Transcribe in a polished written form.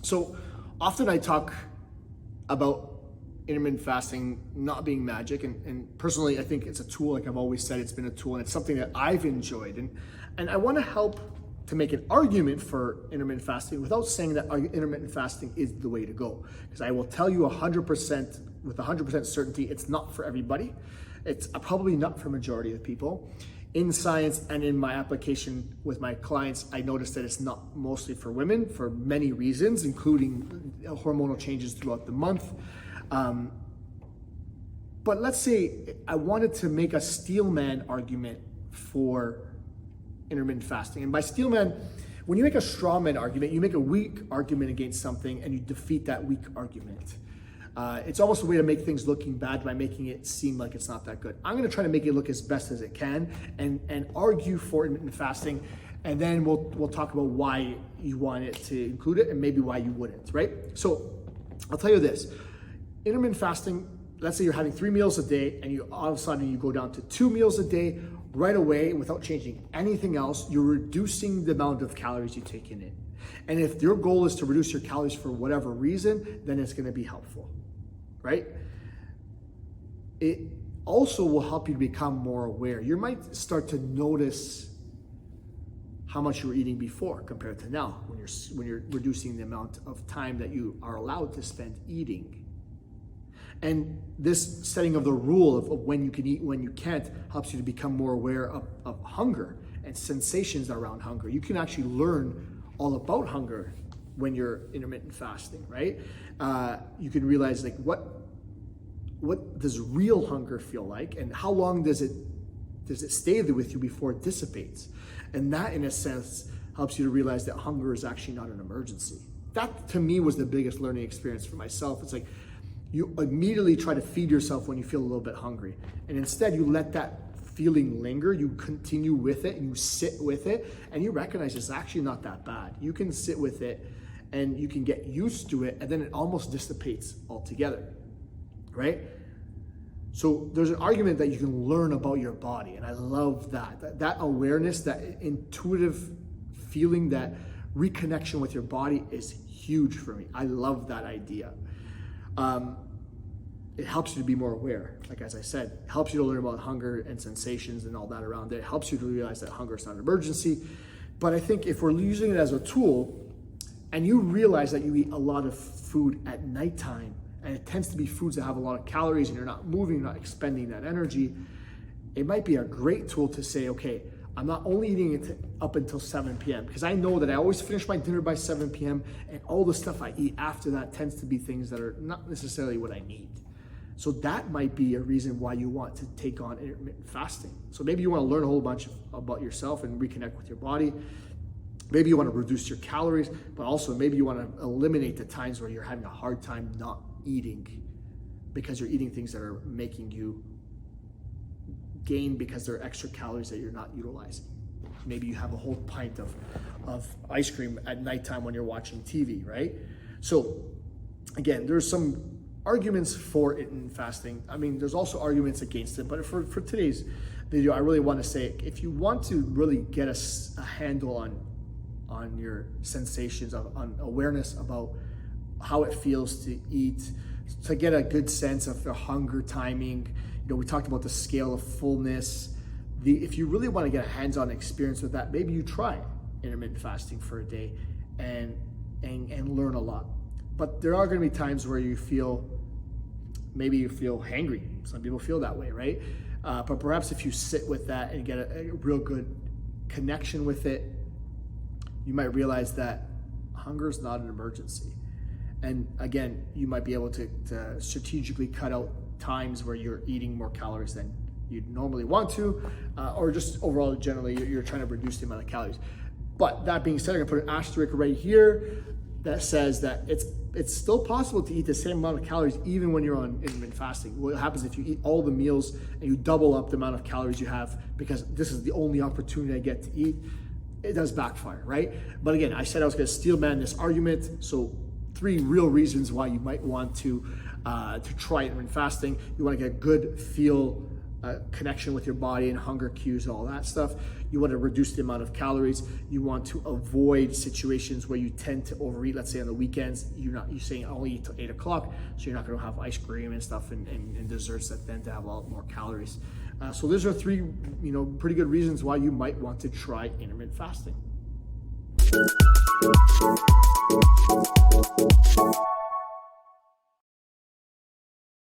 So often I talk about intermittent fasting not being magic, and personally I think it's a tool. Like I've always said, it's been a tool, and it's something that I've enjoyed, and I want to help to make an argument for intermittent fasting without saying that intermittent fasting is the way to go, because I will tell you 100% with 100% certainty it's not for everybody. It's probably not for majority of people. In science and in my application with my clients, I noticed that it's not mostly for women for many reasons, including hormonal changes throughout the month. But let's say I wanted to make a steelman argument for intermittent fasting. And by steelman, when you make a strawman argument, you make a weak argument against something and you defeat that weak argument. It's almost a way to make things looking bad by making it seem like it's not that good. I'm gonna try to make it look as best as it can and argue for intermittent fasting, and then we'll talk about why you want it to include it and maybe why you wouldn't, right? So I'll tell you this, intermittent fasting, let's say you're having 3 meals a day and you all of a sudden you go down to 2 meals a day right away without changing anything else, you're reducing the amount of calories you take in. And if your goal is to reduce your calories for whatever reason, then it's gonna be helpful, right? It also will help you to become more aware. You might start to notice how much you were eating before compared to now when you're reducing the amount of time that you are allowed to spend eating. And this setting of the rule of when you can eat, when you can't, helps you to become more aware of hunger and sensations around hunger. You can actually learn all about hunger when you're intermittent fasting, right? You can realize like what does real hunger feel like, and how long does it stay there with you before it dissipates? And that, in a sense, helps you to realize that hunger is actually not an emergency. That, to me, was the biggest learning experience for myself. It's like you immediately try to feed yourself when you feel a little bit hungry, and instead you let that feeling linger, you continue with it, and you sit with it, and you recognize it's actually not that bad. You can sit with it, and you can get used to it, and then it almost dissipates altogether, right? So there's an argument that you can learn about your body, and I love that awareness, that intuitive feeling, that reconnection with your body is huge for me. I love that idea. It helps you to be more aware. Like, as I said, it helps you to learn about hunger and sensations and all that around it. It helps you to realize that hunger is not an emergency. But I think if we're using it as a tool, and you realize that you eat a lot of food at nighttime, and it tends to be foods that have a lot of calories and you're not moving, you're not expending that energy, it might be a great tool to say, okay, I'm not only eating it up until 7 p.m. because I know that I always finish my dinner by 7 p.m. and all the stuff I eat after that tends to be things that are not necessarily what I need. So that might be a reason why you want to take on intermittent fasting. So maybe you want to learn a whole bunch about yourself and reconnect with your body. Maybe you want to reduce your calories, but also maybe you want to eliminate the times where you're having a hard time not eating because you're eating things that are making you gain because there are extra calories that you're not utilizing. Maybe you have a whole pint of ice cream at nighttime when you're watching TV, right? So again, there's some arguments for intermittent fasting. I mean, there's also arguments against it, but for today's video, I really want to say, if you want to really get a handle on your sensations, on awareness about how it feels to eat, to get a good sense of the hunger timing, we talked about the scale of fullness. If you really want to get a hands-on experience with that, maybe you try intermittent fasting for a day and learn a lot. But there are going to be times where maybe you feel hangry. Some people feel that way, right? But perhaps if you sit with that and get a real good connection with it, you might realize that hunger is not an emergency. And again, you might be able to strategically cut out times where you're eating more calories than you'd normally want to, or just overall, generally, you're trying to reduce the amount of calories. But that being said, I'm gonna put an asterisk right here that says that it's still possible to eat the same amount of calories even when you're on intermittent fasting. What happens if you eat all the meals and you double up the amount of calories you have because this is the only opportunity I get to eat? It does backfire, right? But again, I said I was gonna steel man this argument, so 3 real reasons why you might want to try intermittent fasting. You want to get a good connection with your body and hunger cues and all that stuff. You want to reduce the amount of calories. You want to avoid situations where you tend to overeat. Let's say on the weekends, you're saying I only eat till 8 o'clock, so you're not going to have ice cream and stuff and desserts that tend to have a lot more calories. So those are 3, pretty good reasons why you might want to try intermittent fasting.